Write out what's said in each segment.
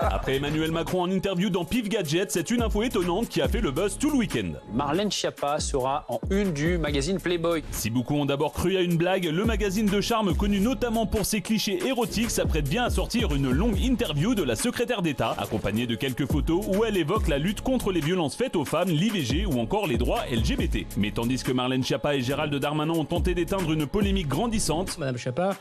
Après Emmanuel Macron en interview dans Pif Gadget, c'est une info étonnante qui a fait le buzz tout le week-end. Marlène Schiappa sera en une du magazine Playboy. Si beaucoup ont d'abord cru à une blague, le magazine de charme connu notamment pour ses clichés érotiques s'apprête bien à sortir une longue interview de la secrétaire d'État, accompagnée de quelques photos où elle évoque la lutte contre les violences faites aux femmes, l'IVG ou encore les droits LGBT. Mais tandis que Marlène Schiappa et Gérald Darmanin ont tenté d'éteindre une polémique grandissante, Madame Schiappa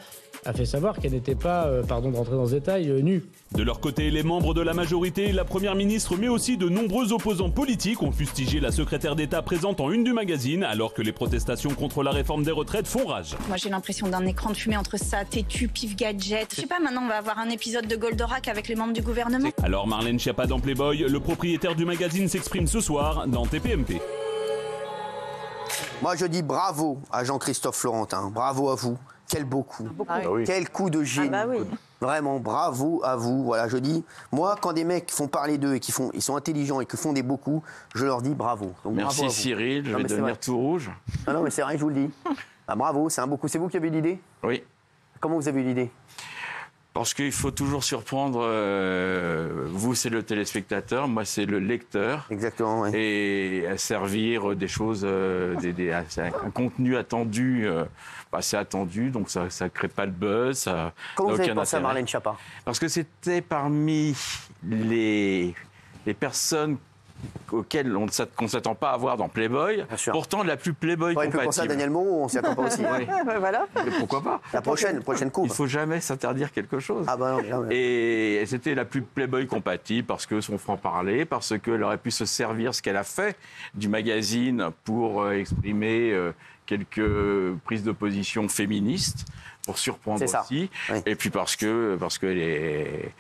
a fait savoir qu'elle n'était pas, pardon de rentrer dans ce détail, nue. De leur côté, les membres de la majorité, la première ministre, mais aussi de nombreux opposants politiques ont fustigé la secrétaire d'État présente en une du magazine, alors que les protestations contre la réforme des retraites font rage. Moi j'ai l'impression d'un écran de fumée entre ça, Tétu, Pif Gadget. Je sais pas, maintenant on va avoir un épisode de Goldorak avec les membres du gouvernement. Alors Marlène Schiappa dans Playboy, le propriétaire du magazine s'exprime ce soir dans TPMP. Moi je dis bravo à Jean-Christophe Florentin, bravo à vous. Quel beau coup. Quel coup de génie. Ah bah oui. Vraiment, bravo à vous. Voilà, je dis, moi, quand des mecs font parler d'eux et ils sont intelligents et qui font des beaux coups, je leur dis bravo. Donc, merci bravo Cyril, je vais devenir tout rouge. Non, mais c'est vrai, je vous le dis. Ah, bravo, c'est un beau coup. C'est vous qui avez eu l'idée? Oui. Comment vous avez eu l'idée? Parce qu'il faut toujours surprendre, vous c'est le téléspectateur, moi c'est le lecteur. Exactement, oui. Et à servir des choses, un contenu attendu, c'est attendu, donc ça ne crée pas le buzz. Ça Comment vous avez aucun pensé à intérêt. Marlène Schiappa? Parce que c'était parmi les personnes auxquelles on ne s'attend pas à voir dans Playboy, pourtant la plus Playboy compatible. Pour ça, Daniel Moreau, on ne s'y attend pas aussi. Oui. Voilà. Mais pourquoi pas? La prochaine coupe. Il ne faut jamais s'interdire quelque chose. Ah bah non, jamais. Et c'était la plus Playboy compatible parce que son franc-parler, parce qu'elle aurait pu se servir ce qu'elle a fait du magazine pour exprimer quelques prises de position féministes, pour surprendre aussi. Oui. Et puis parce qu'elle est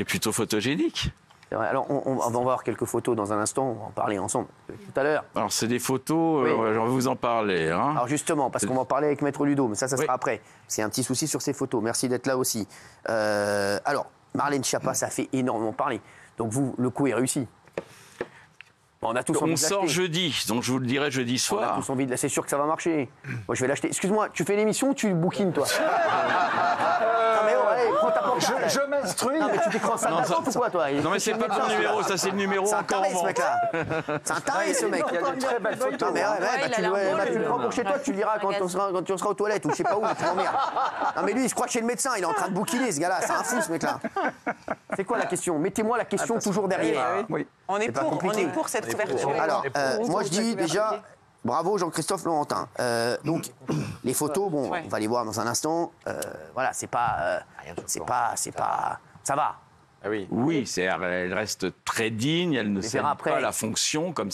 plutôt photogénique. Alors, on va voir quelques photos dans un instant, on va en parler ensemble tout à l'heure. Alors, c'est des photos, je vais vous en parler. Hein. Alors, justement, parce qu'on va en parler avec Maître Ludo, mais ça sera après. C'est un petit souci sur ces photos. Merci d'être là aussi. Alors, Marlène Schiappa, ça fait énormément parler. Donc, vous, le coup est réussi. Bon, on sort jeudi, donc je vous le dirai jeudi soir. On a tous envie de... C'est sûr que ça va marcher. Moi, je vais l'acheter. Excuse-moi, tu fais l'émission ou tu bouquines, toi? Non, mais allez, prends ta porte. Je m'instruis. Non, mais tu t'écrans ça ou quoi, toi? Non, mais c'est pas le numéro, ça c'est le numéro encore en vente. C'est un taré, ce mec-là. C'est un taré, ce mec. Il y a des très belles photos. Non, mais tu le prends pour chez toi, tu le liras quand tu seras aux toilettes ou je sais pas où, tu m'emmerdes. Non, mais lui, il se croit chez le médecin, il est en train de bouquiner, ce gars-là. C'est un fou, ce mec-là. C'est quoi la question? Mettez-moi la question toujours derrière. Oui. On est pour cette ouverture. Alors, moi je dis déjà, bravo Jean-Christophe Florentin. Donc, les photos, bon, on va les voir dans un instant. Voilà, c'est pas, ça va. Ah oui, elle reste très digne, elle ne sert pas la fonction, comme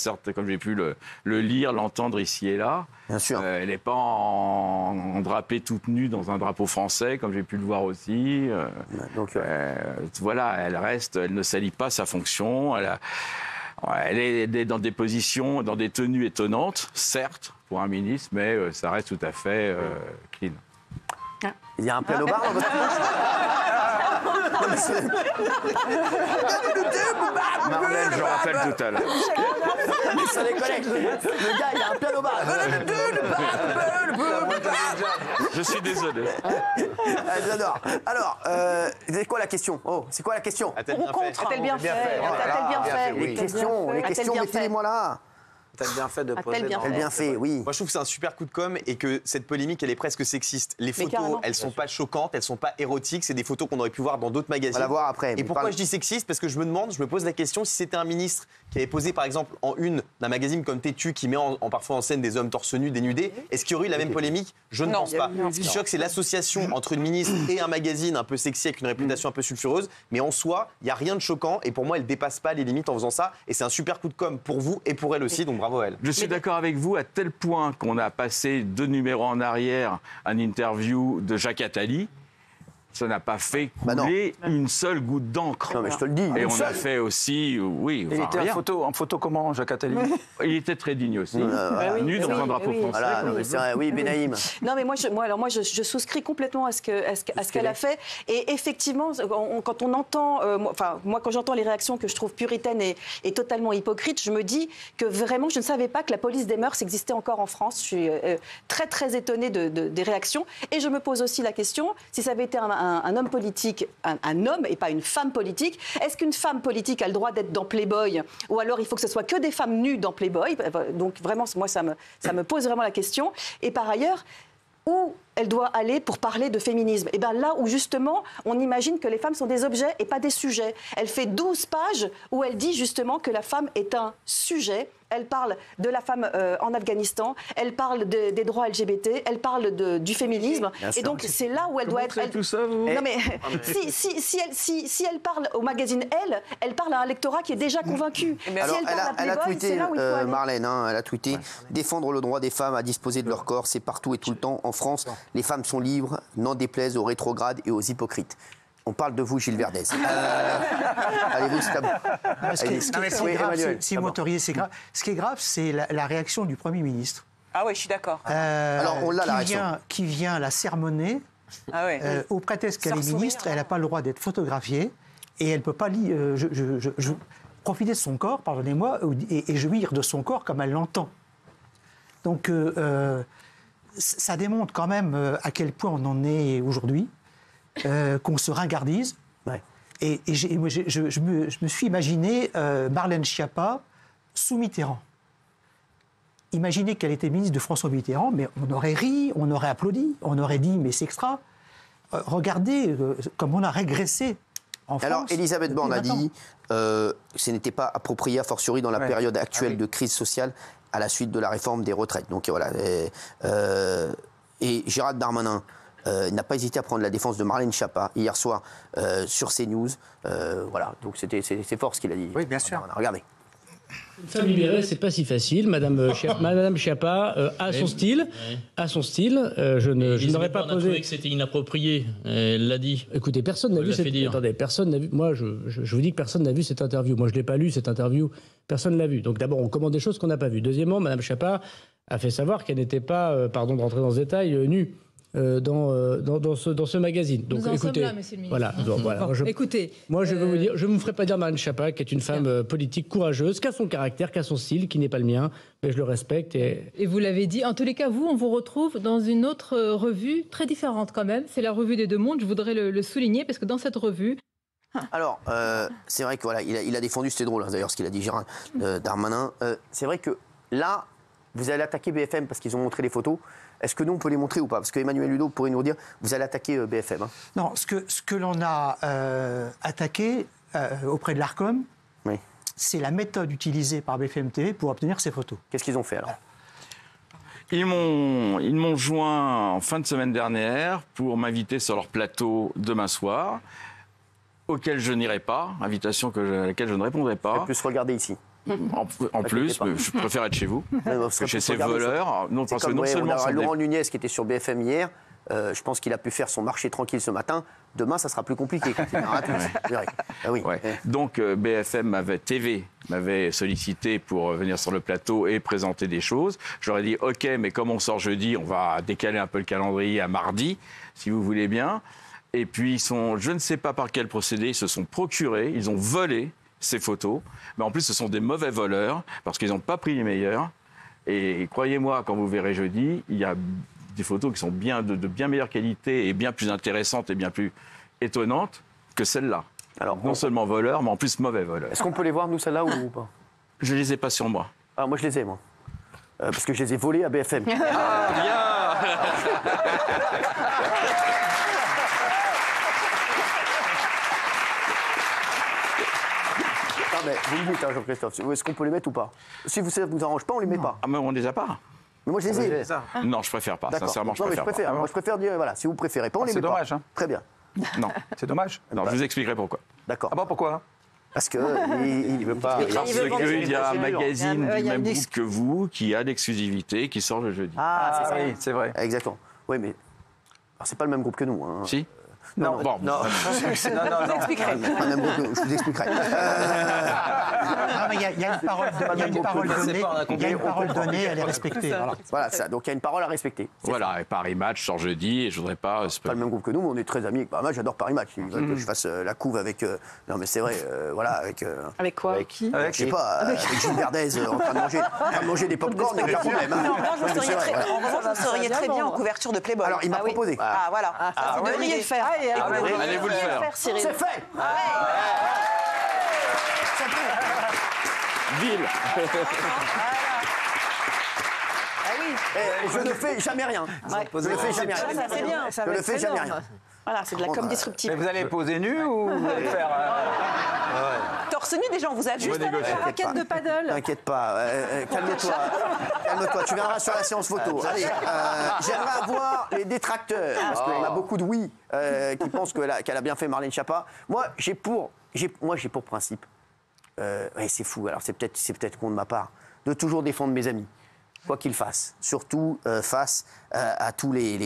j'ai pu le lire, l'entendre ici et là. Bien sûr. Elle n'est pas en drapée toute nue dans un drapeau français, comme j'ai pu le voir aussi. Donc, voilà, elle ne salit pas sa fonction. Elle est dans des positions, dans des tenues étonnantes, certes, pour un ministre, mais ça reste tout à fait clean. Il y a un piano bar dans votre Marlène, je rappelle tout à l'heure. Ça déconne. Le gars, il a un piano bar. Je suis désolé. J'adore. Alors, c'est quoi la question? C'est quoi la question? Pour ou contre? A-t-elle bien fait? A-t-elle bien fait? Les questions, mettez-les-moi là. T'as bien fait de poser. Elle bien fait, oui. Moi, je trouve que c'est un super coup de com' et que cette polémique, elle est presque sexiste. Les photos, elles sont pas choquantes, elles sont pas érotiques. C'est des photos qu'on aurait pu voir dans d'autres magazines. On va la voir après. Et pourquoi je dis sexiste? Parce que je me pose la question, si c'était un ministre qui avait posé, par exemple, en une d'un magazine comme Tétu, qui met parfois en scène des hommes torse nus, dénudés, est-ce qu'il y aurait eu la même polémique? Je ne pense pas. Ce qui choque, c'est l'association entre une ministre et un magazine un peu sexy avec une réputation un peu sulfureuse. Mais en soi, il n'y a rien de choquant. Et pour moi, elle dépasse pas les limites en faisant ça. Et c'est un super coup de com' pour vous et pour elle aussi. Donc bravo à elle. Je suis d'accord avec vous à tel point qu'on a passé 2 numéros en arrière une interview de Jacques Attali. Ça n'a pas fait couler une seule goutte d'encre. Non, mais je te le dis. Et on a fait aussi, oui. Il était en photo comment, Jacques Attali? Il était très digne aussi. Nu dans un drapeau français. Voilà, non, mais c'est vrai, oui, Benaïm. Non, mais moi, je souscris complètement à ce qu'elle a fait. Et effectivement, quand on entend, moi, quand j'entends les réactions que je trouve puritaines et totalement hypocrites, je me dis que vraiment, je ne savais pas que la police des mœurs existait encore en France. Je suis très, très étonnée des réactions. Et je me pose aussi la question, si ça avait été un un homme politique, un homme et pas une femme politique. Est-ce qu'une femme politique a le droit d'être dans Playboy? Ou alors il faut que ce soit que des femmes nues dans Playboy? Donc vraiment, moi, ça me pose vraiment la question. Et par ailleurs, où elle doit aller pour parler de féminisme? Et bien là où justement on imagine que les femmes sont des objets et pas des sujets. Elle fait 12 pages où elle dit justement que la femme est un sujet. Elle parle de la femme en Afghanistan, elle parle des droits LGBT, elle parle du féminisme. Et donc c'est là où elle doit être... Tout ça, vous... Non mais si elle parle au magazine Elle parle à un lectorat qui est déjà convaincu. Alors, si elle parle à elle a Playboy, tweeté, c'est là où il faut aller. Marlène, elle a tweeté défendre le droit des femmes à disposer de leur corps, c'est partout et tout le temps. En France, les femmes sont libres, n'en déplaise aux rétrogrades et aux hypocrites. On parle de vous, Gilles Verdez. Allez-vous, c'est à vous. Si vous m'autoriez, c'est grave. Ce qui est grave, c'est la réaction du Premier ministre. Ah oui, je suis d'accord. Alors, on l'a, la réaction. Qui vient la sermonner. Au prétexte qu'elle est ministre, elle n'a pas le droit d'être photographiée et elle ne peut pas profiter de son corps, pardonnez-moi, et jouir de son corps comme elle l'entend. Donc, ça démontre quand même à quel point on en est aujourd'hui. Qu'on se ringardise. Ouais. Et je me suis imaginé Marlène Schiappa sous Mitterrand. Imaginez qu'elle était ministre de François Mitterrand, mais on aurait ri, on aurait applaudi, on aurait dit mais c'est extra. Regardez comme on a régressé en France. Alors, Elisabeth Borne a dit que ce n'était pas approprié, a fortiori dans la période actuelle de crise sociale, à la suite de la réforme des retraites. Donc voilà. Et Gérald Darmanin n'a pas hésité à prendre la défense de Marlène Schiappa hier soir sur CNews. Voilà, donc c'est fort ce qu'il a dit. Oui, bien sûr. Regardez. Une femme libérée, c'est pas si facile. Madame Schiappa a son style. A son style. Je n'aurais pas posé. Trouvé que c'était inapproprié. Elle l'a dit. Écoutez, personne n'a vu cette. Attendez, personne n'a vu. Moi, je vous dis que personne n'a vu cette interview. Moi, je l'ai pas lu cette interview. Personne l'a vu. Donc, d'abord, on commande des choses qu'on n'a pas vues. Deuxièmement, Madame Schiappa a fait savoir qu'elle n'était pas, pardon de rentrer dans ce détail, nue. Dans ce magazine. Donc, écoutez, là, monsieur le ministre. Voilà. Écoutez, moi, je veux vous dire, je ne me ferai pas dire Marlène Schiappa, qui est une femme politique courageuse, qui a son caractère, qui a son style, qui n'est pas le mien, mais je le respecte. Et vous l'avez dit. En tous les cas, vous, on vous retrouve dans une autre revue très différente quand même. C'est la revue des Deux Mondes. Je voudrais le souligner parce que dans cette revue. Alors, c'est vrai que voilà, il a défendu, c'était drôle d'ailleurs ce qu'il a dit Gérald Darmanin. C'est vrai que là, vous allez attaquer BFM parce qu'ils ont montré les photos. Est-ce que nous, on peut les montrer ou pas? Parce qu'Emmanuel Ludo pourrait nous dire, vous allez attaquer BFM. Hein. Non, ce que l'on a attaqué auprès de l'ARCOM, c'est la méthode utilisée par BFM TV pour obtenir ces photos. Qu'est-ce qu'ils ont fait alors? Ils m'ont joint en fin de semaine dernière pour m'inviter sur leur plateau demain soir, auquel je n'irai pas, invitation à laquelle je ne répondrai pas. Et plus regarder ici. En plus, je préfère être chez vous, chez ces voleurs. Non, parce que non seulement Laurent Nunez qui était sur BFM hier, je pense qu'il a pu faire son marché tranquille ce matin. Demain, ça sera plus compliqué. Donc BFM TV m'avait sollicité pour venir sur le plateau et présenter des choses. J'aurais dit OK, mais comme on sort jeudi, on va décaler un peu le calendrier à mardi, si vous voulez bien. Et puis je ne sais pas par quel procédé, ils se sont procurés, ils ont volé ces photos, mais en plus ce sont des mauvais voleurs parce qu'ils n'ont pas pris les meilleurs. Et croyez-moi, quand vous verrez jeudi, il y a des photos qui sont de bien meilleure qualité et bien plus intéressantes et bien plus étonnantes que celles-là. Alors non seulement voleurs, mais en plus mauvais voleurs. Est-ce qu'on peut les voir nous celles-là ou pas? Je les ai pas sur moi. Ah moi je les ai moi. Parce que je les ai volés à BFM. Ah bien. Mais vous me dites, hein, Jean-Christophe, est-ce qu'on peut les mettre ou pas? Si ça ne vous arrange pas, on les met pas. Ah, mais on les a pas. Mais moi, je les ai. Non, je préfère pas. Sincèrement, je préfère pas. Moi, je préfère dire, voilà, si vous préférez pas, on les met pas. C'est dommage. Hein. Très bien. Non. C'est dommage. Non, je vous expliquerai pourquoi. D'accord. Ah bon, pourquoi? Parce qu'il ne veut pas. Parce qu'il y a un magazine du même groupe que vous qui a l'exclusivité, qui sort le jeudi. Ah, c'est ça. Oui, c'est vrai. Exactement. Oui, mais c'est pas le même groupe que nous. Hein. Si. Non. Je vous expliquerai. Je vous expliquerai. mais il y a une parole donnée, elle est respectée. Voilà, ça. Donc il y a une parole à respecter. Voilà, et Paris Match sort jeudi, et je voudrais pas... Pas le même groupe que nous, mais on est très amis avec Paris Match. J'adore Paris Match. Ils veulent que je fasse la couve avec... non, mais c'est vrai, voilà, avec... Avec quoi? Avec qui? Je sais pas, avec Gilles Verdez en train de manger des pop-corn, il n'y a aucun problème. Non, vous seriez très bien en couverture de Playboy. Alors, il m'a proposé. Ah, voilà. Vous devriez le faire. Allez-vous le faire. C'est fait. Ville. Je ne fais jamais rien. Je ne fais jamais rien. C'est bien. Je ne fais jamais rien. Voilà, c'est de la com disruptive. Mais vous allez poser nu ou vous allez faire... Torse nu, déjà, on vous a juste avec la raquette de paddle. T'inquiète pas, calme-toi. Calme-toi, tu viendras sur la séance photo. Allez, j'aimerais avoir les détracteurs, parce qu'on a beaucoup de oui qui pensent qu'elle a bien fait Marlène Schiappa. Moi, j'ai pour principe, ouais, c'est fou, alors c'est peut-être con de ma part, de toujours défendre mes amis. Quoi qu'ils fassent, surtout face à tous les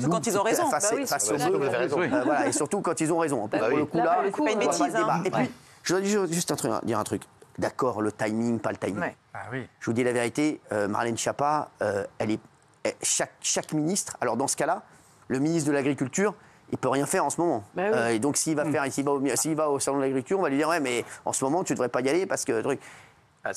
loups. Quand ils ont raison. Face aux œufs. Voilà, et surtout quand ils ont raison. Pour le coup, là, c'est pas une bêtise. Et puis, je dois juste dire un truc. D'accord, le timing, pas le timing. Ouais. Ah oui. Je vous dis la vérité, Marlène Schiappa, chaque ministre, alors dans ce cas-là, le ministre de l'Agriculture, il peut rien faire en ce moment. Et donc s'il va au salon de l'agriculture, on va lui dire ouais, mais en ce moment tu devrais pas y aller parce que truc.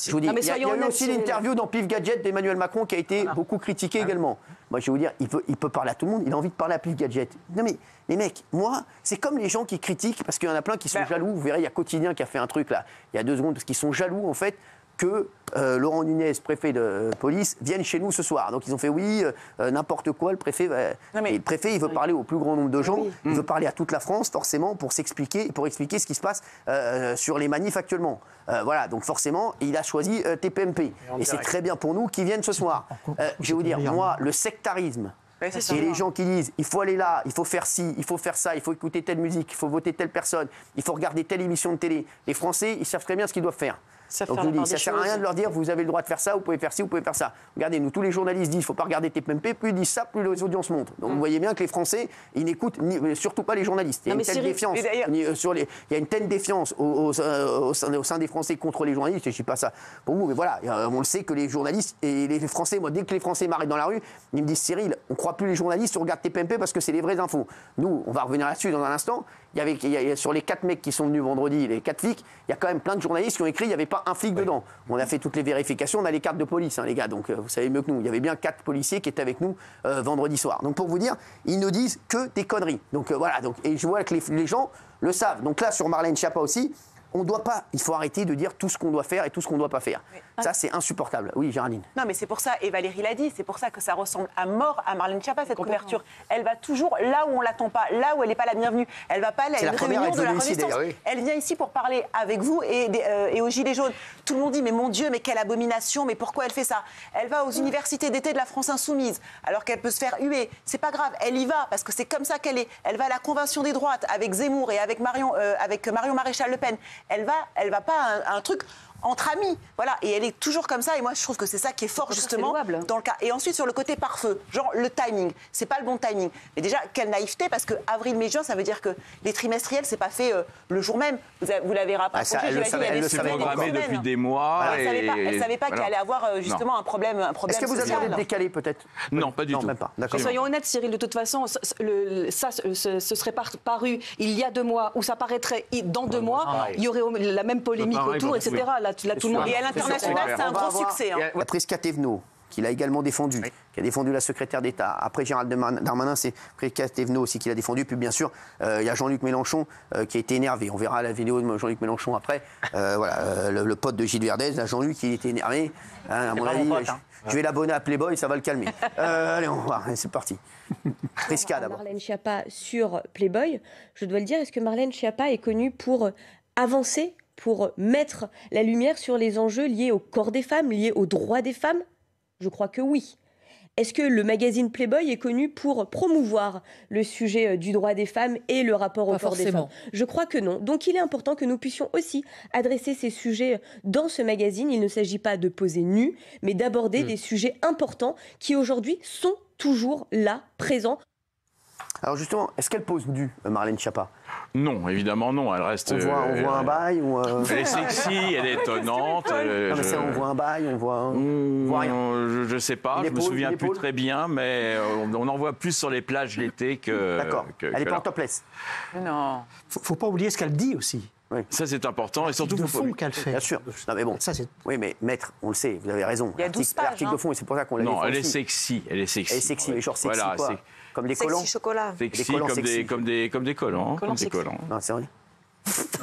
Je vous dis, il y a eu aussi l'interview dans Pif Gadget d'Emmanuel Macron qui a été beaucoup critiquée également. Moi, je vais vous dire, il peut parler à tout le monde, il a envie de parler à Pif Gadget. Non mais, les mecs, moi, c'est comme les gens qui critiquent, parce qu'il y en a plein qui sont jaloux. Vous verrez, il y a Quotidien qui a fait un truc là, il y a 2 secondes, parce qu'ils sont jaloux en fait que Laurent Nunez, préfet de police, vienne chez nous ce soir. Donc ils ont fait oui, n'importe quoi, le préfet. Et le préfet, il veut parler au plus grand nombre de gens, il veut parler à toute la France, forcément, pour expliquer ce qui se passe sur les manifs actuellement. Voilà, donc forcément, il a choisi TPMP. Et c'est très bien pour nous qu'ils viennent ce soir. Je vais vous dire, moi, le sectarisme, et les gens qui disent il faut aller là, il faut faire ci, il faut faire ça, il faut écouter telle musique, il faut voter telle personne, il faut regarder telle émission de télé. Les Français, ils savent très bien ce qu'ils doivent faire. Donc je vous dis, ça ne sert à rien de leur dire vous avez le droit de faire ça, vous pouvez faire ci, vous pouvez faire ça. Regardez, nous tous les journalistes disent il ne faut pas regarder TPMP, plus ils disent ça, plus les audiences montent. Donc vous voyez bien que les Français, ils n'écoutent surtout pas les journalistes. Il y a une telle défiance. Il y a une telle défiance au sein des Français contre les journalistes, et je ne dis pas ça pour vous, mais voilà, on le sait que les journalistes et les Français, moi dès que les Français m'arrêtent dans la rue, ils me disent Cyril, on ne croit plus les journalistes, on regarde TPMP parce que c'est les vraies infos. Nous, on va revenir là-dessus dans un instant. Sur les 4 mecs qui sont venus vendredi, les 4 flics, il y a quand même plein de journalistes qui ont écrit il n'y avait pas un flic dedans. On a fait toutes les vérifications, on a les cartes de police, hein, les gars, donc vous savez mieux que nous. Il y avait bien 4 policiers qui étaient avec nous vendredi soir. Donc pour vous dire, ils ne disent que des conneries. Donc voilà, et je vois que les gens le savent. Donc là, sur Marlène Schiappa aussi, on doit pas, il faut arrêter de dire tout ce qu'on doit faire et tout ce qu'on ne doit pas faire. Ça, c'est insupportable. Oui, Géraldine. Non, mais c'est pour ça, et Valérie l'a dit, c'est pour ça que ça ressemble à mort à Marlène Schiappa, cette couverture. Elle va toujours là où on ne l'attend pas, là où elle n'est pas la bienvenue. Elle ne va pas aller à une réunion de la Renaissance. Elle vient ici pour parler avec vous et aux Gilets jaunes. Tout le monde dit, mais mon Dieu, mais quelle abomination, mais pourquoi elle fait ça? Elle va aux universités d'été de la France Insoumise, alors qu'elle peut se faire huer. C'est pas grave, elle y va, parce que c'est comme ça qu'elle est. Elle va à la Convention des droites avec Zemmour et avec Marion Maréchal Le Pen. Elle va pas à un truc entre amis, voilà, et elle est toujours comme ça, et moi je trouve que c'est ça qui est fort justement dans le cas. Et ensuite sur le côté pare-feu, genre le timing, c'est pas le bon timing. Mais déjà quelle naïveté, parce que avril, mai, juin, ça veut dire que les trimestriels c'est pas fait le jour même. Vous l'avez rapproché, elle le savait programmé depuis des mois. Elle savait pas qu'il allait avoir justement un problème. Est-ce que vous avez envie de décaler peut-être? Non, pas du tout. Même pas. Soyons honnêtes, Cyril, de toute façon, ce serait paru il y a 2 mois, ou ça paraîtrait dans 2 mois, il y aurait la même polémique autour, etc. Là, tout le monde. Et à l'international, c'est un gros succès. La Prisca Thévenot, qui l'a également défendu, qui a défendu la secrétaire d'État. Après Gérald Darmanin, c'est Prisca Thévenot aussi qui l'a défendu. Puis bien sûr, il y a Jean-Luc Mélenchon qui a été énervé. On verra la vidéo de Jean-Luc Mélenchon après. Voilà, le pote de Gilles Verdez, Jean-Luc, il était énervé. À mon avis, je vais l'abonner à Playboy, ça va le calmer. Allez, on va voir, c'est parti. Prisca d'abord. Marlène Schiappa sur Playboy, je dois le dire, est-ce que Marlène Schiappa est connue pour avancer, pour mettre la lumière sur les enjeux liés au corps des femmes, liés aux droits des femmes? Je crois que oui. Est-ce que le magazine Playboy est connu pour promouvoir le sujet du droit des femmes et le rapport au corps des femmes? Je crois que non. Donc il est important que nous puissions aussi adresser ces sujets dans ce magazine. Il ne s'agit pas de poser nu, mais d'aborder des sujets importants qui aujourd'hui sont toujours là, présents. Alors justement, est-ce qu'elle pose nue, Marlène Schiappa? Non, évidemment non. Elle reste. On voit un bail ou Elle est sexy, elle est étonnante. Non, mais on voit un bail, on voit rien. Je sais pas, je me souviens plus très bien, mais on en voit plus sur les plages l'été que. D'accord. Elle n'est pas en topless. Non. Faut pas oublier ce qu'elle dit aussi. Oui. Ça, c'est important. Et surtout, de fond qu'elle fait. Bien sûr. Non, mais bon. Ça, oui, mais maître, on le sait, vous avez raison. Il y a 12 pages. L'article de fond, et c'est pour ça qu'on l'a dit. Non, elle est sexy. Elle est sexy. Elle est sexy, mais genre sexy voilà, quoi. Comme des collants. Sexy chocolat. Sexy comme des collants. Comme des collants. Non, c'est vrai.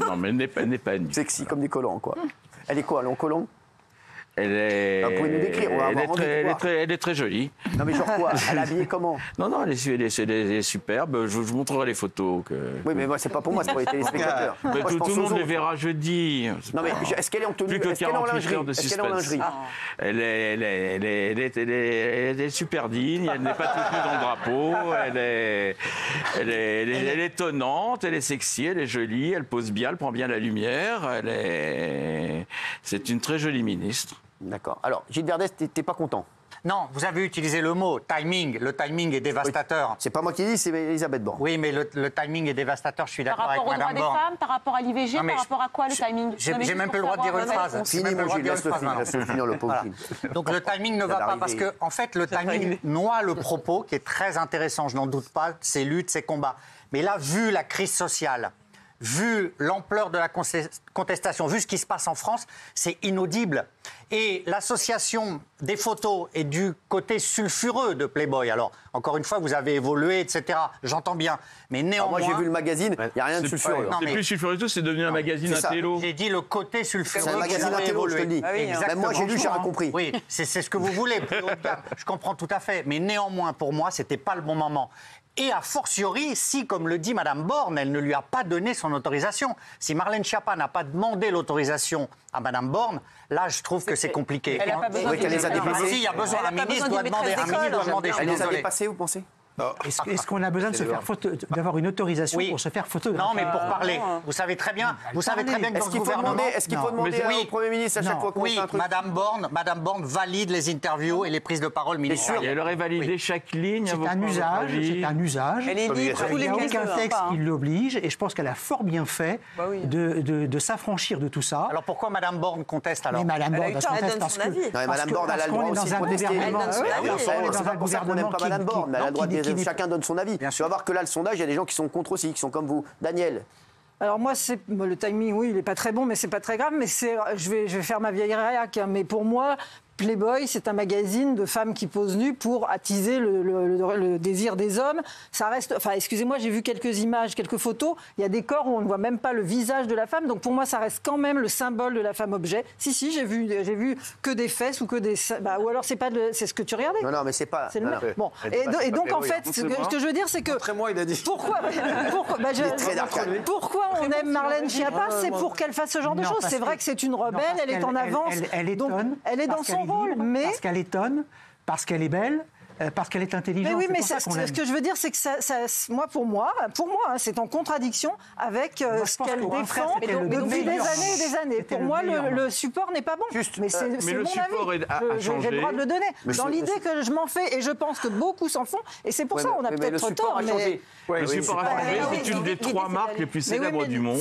Non, mais elle n'est pas nue. Sexy comme des collants, quoi. Elle est quoi, elle est en collant? Elle est. Vous pouvez nous décrire, on va avoir envie de voir. Elle est très jolie. Non, mais genre quoi? Elle est habillée comment? Non, elle est superbe. Je vous montrerai les photos. Oui, mais moi, c'est pas pour moi, c'est pour les téléspectateurs. Mais tout le monde les verra jeudi. Non, mais est-ce qu'elle est en tenue? Est-ce qu'elle est en lingerie? Est-ce qu'elle est en lingerie? Elle est super digne. Elle n'est pas toute nue dans le drapeau. Elle est étonnante. Elle est sexy. Elle est jolie. Elle pose bien. Elle prend bien la lumière. C'est une très jolie ministre. D'accord. Alors, Gilles Verdez, t'es pas content? Non, vous avez utilisé le mot timing. Le timing est dévastateur. Oui. C'est pas moi qui dis, c'est Elisabeth Borne. Oui, mais le timing est dévastateur, je suis d'accord avec Mme Borne. Par rapport aux droits des femmes, par rapport à l'IVG, par rapport à quoi le timing? J'ai même plus le droit de dire une phrase. Fini, mon Gilles, laisse-le finir le pauvre. Donc le timing ne va pas parce que, en fait, le timing noie le propos qui est très intéressant, je n'en doute pas, ses luttes, ses combats. Mais là, vu la crise sociale, vu l'ampleur de la contestation, vu ce qui se passe en France, c'est inaudible. Et l'association des photos et du côté sulfureux de Playboy, alors, encore une fois, vous avez évolué, etc., j'entends bien, mais néanmoins... moi, j'ai vu le magazine, il n'y a rien de sulfureux. C'est plus sulfureux que tout, c'est devenu un magazine intello. J'ai dit le côté sulfureux. C'est un magazine intello, je te le dis. Même moi, j'ai lu, j'ai rien compris. Oui, c'est ce que vous voulez, plus haut de gamme. Je comprends tout à fait, mais néanmoins, pour moi, c'était pas le bon moment. Et a fortiori, si, comme le dit Mme Borne, elle ne lui a pas donné son autorisation. Si Marlène Schiappa n'a pas demandé l'autorisation à Mme Borne, là, je trouve que c'est compliqué. Elle n'a pas besoin qu'elle les a dépassés. Si, il y a besoin, un ministre doit demander. Elle les a dépassés, vous pensez? Est-ce qu'on a besoin d'avoir une autorisation pour se faire photographier? Non, mais pour parler. Vous savez très bien que dans le gouvernement... Est-ce qu'il faut demander au Premier ministre à chaque fois qu'on fait un truc? Madame Borne valide les interviews et les prises de parole ministérielles. Et elle aurait validé chaque ligne. C'est un usage. Elle est libre. Il n'y a aucun texte qui l'oblige et je pense qu'elle a fort bien fait de s'affranchir de tout ça. Alors pourquoi Mme Borne conteste alors? Mais Mme Borne conteste parce que... Mme Borne, elle a le droit aussi de protester. C'est pas pour ça qu'on n'aime pas Mme Borne. Elle a le droit de chacun donne son avis. Tu vas voir que là, le sondage, il y a des gens qui sont contre aussi, qui sont comme vous. Daniel. Alors moi, le timing, oui, il n'est pas très bon, mais c'est pas très grave. Mais je vais faire ma vieille réac. Hein, mais pour moi, Playboy, c'est un magazine de femmes qui posent nues pour attiser le désir des hommes. Ça reste... Enfin, excusez-moi, j'ai vu quelques images, quelques photos. Il y a des corps où on ne voit même pas le visage de la femme. Donc pour moi, ça reste quand même le symbole de la femme objet. Si, j'ai vu que des fesses ou que des... ou alors c'est ce que tu regardais. Non, mais c'est pas... C'est le même. Bon. Et donc en fait, ce que je veux dire, c'est que... Montrez-moi, il a dit. Pourquoi on aime Marlène Schiappa, c'est pour qu'elle fasse ce genre de choses. C'est vrai que c'est une rebelle, elle est en avance. Elle étonne. Elle est dans son rôle, mais... Parce qu'elle étonne, parce qu'elle est belle, parce qu'elle est intelligente. Mais oui, mais ce que je veux dire, c'est que pour moi, hein, c'est en contradiction avec ce qu'elle défend depuis des années et des années. Pour moi, le support n'est pas bon. Mais c'est mon avis. J'ai le droit de le donner. Dans l'idée que je m'en fais, et je pense que beaucoup s'en font, et c'est pour ça on a peut-être tort. Le support a changé, c'est une des 3 marques les plus célèbres du monde,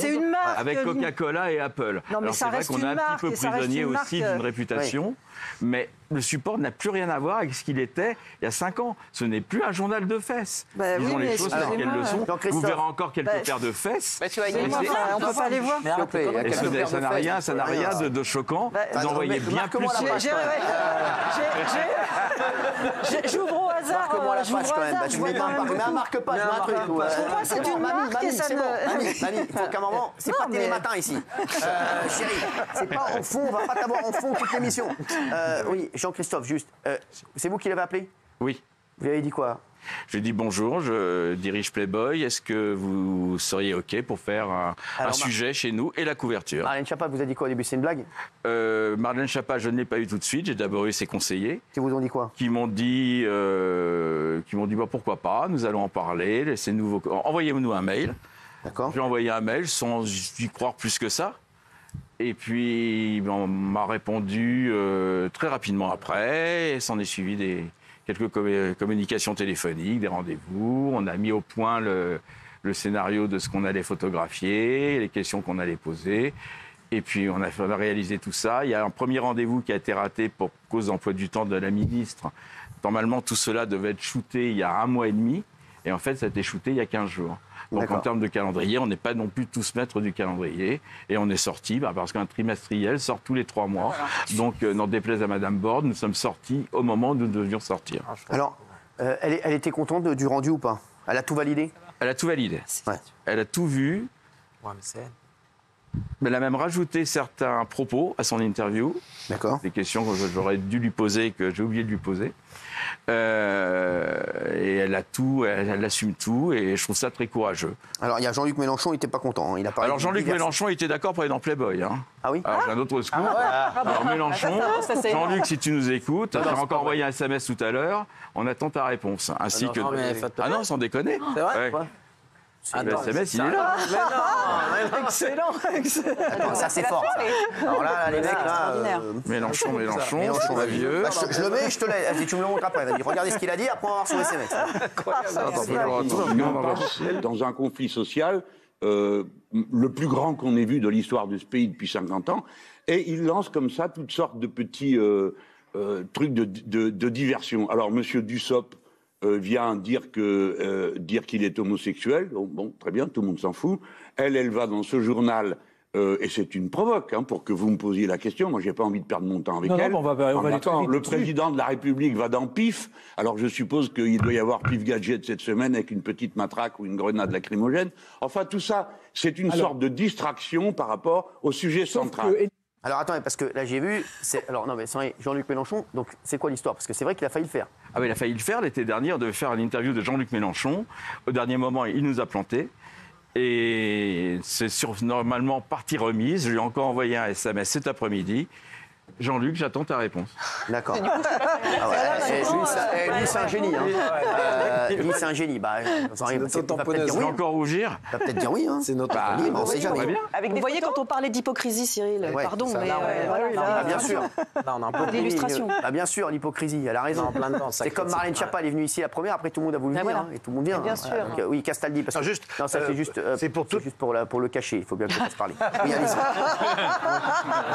avec Coca-Cola et Apple. Alors c'est vrai qu'on est un petit peu prisonnier aussi d'une réputation, mais le support n'a plus rien à voir avec ce qu'il était il y a 5 ans. Ce n'est plus un journal de fesses. Disons les choses telles qu'elles le sont. Vous verrez encore quelques paires de fesses. On ne peut pas les voir. Et ça n'a rien de choquant. Vous en voyez bien plus. J'ouvre au hasard. Marque-moi la page quand même. Tu mets un marque-page, un truc. Pour moi, c'est une marque et ça ne... Mamie, il faut qu'à un moment... C'est pas Télématin ici. Chérie, c'est pas en fond, on va pas t'avoir en fond toute l'émission. Oui, Jean-Christophe, juste. C'est vous qui l'avez appelé? Oui. Vous lui avez dit quoi? Je lui ai dit bonjour, je dirige Playboy. Est-ce que vous seriez OK pour faire un sujet chez nous et la couverture? Marlène Schiappa vous a dit quoi au début? C'est une blague? Marlène Schiappa, je ne l'ai pas eu tout de suite. J'ai d'abord eu ses conseillers. Qui vous ont dit quoi? Qui m'ont dit bah, pourquoi pas, nous allons en parler. Envoyez-nous un mail. D'accord. J'ai envoyé un mail sans y croire plus que ça. Et puis, on m'a répondu très rapidement après. Et s'en est suivi quelques communications téléphoniques, des rendez-vous. On a mis au point le scénario de ce qu'on allait photographier, les questions qu'on allait poser. Et puis, on a réalisé tout ça. Il y a un premier rendez-vous qui a été raté pour cause d'emploi du temps de la ministre. Normalement, tout cela devait être shooté il y a 1 mois et demi. Et en fait, ça a été shooté il y a 15 jours. Donc, en termes de calendrier, on n'est pas non plus tous maîtres du calendrier. Et on est sortis, parce qu'un trimestriel sort tous les 3 mois. Donc, n'en déplaise à Madame Borne, nous sommes sortis au moment où nous devions sortir. Alors, elle était contente du rendu ou pas? Elle a tout validé? Elle a tout validé. Ouais. Elle a tout vu. Ouais, mais c'est... Elle a même rajouté certains propos à son interview. D'accord. Des questions que j'aurais dû lui poser et que j'ai oublié de lui poser. Et elle a tout, elle assume tout, et je trouve ça très courageux. Alors, il y a Jean-Luc Mélenchon, il n'était pas content. Hein. Il a parlé. Alors, Jean-Luc Mélenchon, il était d'accord pour aller dans Playboy. Hein. Ah oui. Alors, j'ai un autre scoop. Alors, Mélenchon, Jean-Luc, si tu nous écoutes, j'ai encore envoyé un SMS tout à l'heure. On attend ta réponse. Ainsi que. Ah non, sans déconner. C'est vrai. Le SMS, il est là. Mais non, excellent. Attends, ça c'est fort. Ça. Alors là, les mecs, là. Mélenchon, va vieux. Bah, je le mets, je te laisse. Tu me le montres après. Vas-y, regardez ce qu'il a dit, après on va voir sur SMS. Dans un conflit social, le plus grand qu'on ait vu de l'histoire de ce pays depuis 50 ans, et il lance comme ça toutes sortes de petits trucs de diversion. Alors, monsieur Dussopt vient dire qu'il est homosexuel. Bon, très bien, tout le monde s'en fout. Elle va dans ce journal, et c'est une provoque, hein, pour que vous me posiez la question. Moi, j'ai pas envie de perdre mon temps avec elle. On va le président de la République va dans PIF. Alors, je suppose qu'il doit y avoir PIF Gadget cette semaine avec une petite matraque ou une grenade lacrymogène. Enfin, tout ça, c'est une sorte de distraction par rapport au sujet central. Alors attendez, parce que là j'ai vu, alors non mais c'est Jean-Luc Mélenchon, donc c'est quoi l'histoire? Parce que c'est vrai qu'il a failli le faire. Ah oui, il a failli le faire. L'été dernier, on devait faire une interview de Jean-Luc Mélenchon. Au dernier moment, il nous a plantés. Et c'est normalement partie remise. Je lui ai encore envoyé un SMS cet après-midi. Jean-Luc, j'attends ta réponse. D'accord. Lui, c'est un génie. Lui, c'est un génie. Bah, il va encore rougir. Il va peut-être dire oui. Hein. C'est notre on sait jamais. Vous voyez, quand on parlait d'hypocrisie, Cyril, pardon, mais voilà. Bien sûr. L'illustration. Bien sûr, l'hypocrisie, elle a raison. C'est comme Marlène Schiappa, elle est venue ici la première, après tout le monde a voulu venir. Et tout le monde vient. Bien sûr. Oui, Castaldi. Non, ça c'est juste. C'est pour le cacher. Il faut bien que je fasse parler. Oui,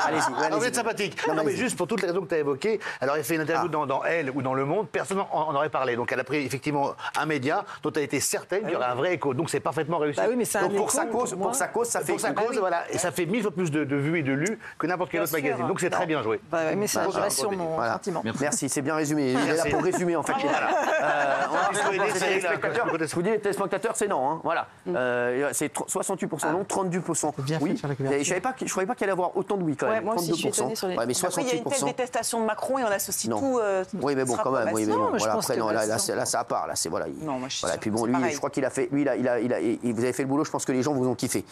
allez-y. Vous êtes sympathique. Non, mais juste pour toutes les raisons que tu as évoquées, alors elle fait une interview dans Elle ou dans Le Monde, personne n'en aurait parlé. Donc elle a pris effectivement un média dont elle était certaine qu'il y aurait un vrai écho. Donc c'est parfaitement réussi. Bah oui, mais donc pour sa cause, ça fait. Voilà. Et ça fait 1000 fois plus de vues et de lus que n'importe quel autre magazine. Donc c'est très bien joué. Mais ça reste sur mon sentiment. Merci, c'est bien résumé. Il est là pour résumer en fait. Je vous dis, les téléspectateurs, c'est non. Voilà. C'est 68% non, 32% oui. Je ne croyais pas qu'il allait y avoir autant de oui quand même. Moi aussi, je suis étonnée sur les... Après, il y a une telle détestation de Macron et on associe tout. Oui, mais bon, quand même. Oui, mais bon, voilà, après, non, là, ça part. Là, c'est voilà. Non, moi, je suis voilà. Puis bon, lui, je crois qu'il a fait. Lui, vous avez fait le boulot. Je pense que les gens vous ont kiffé.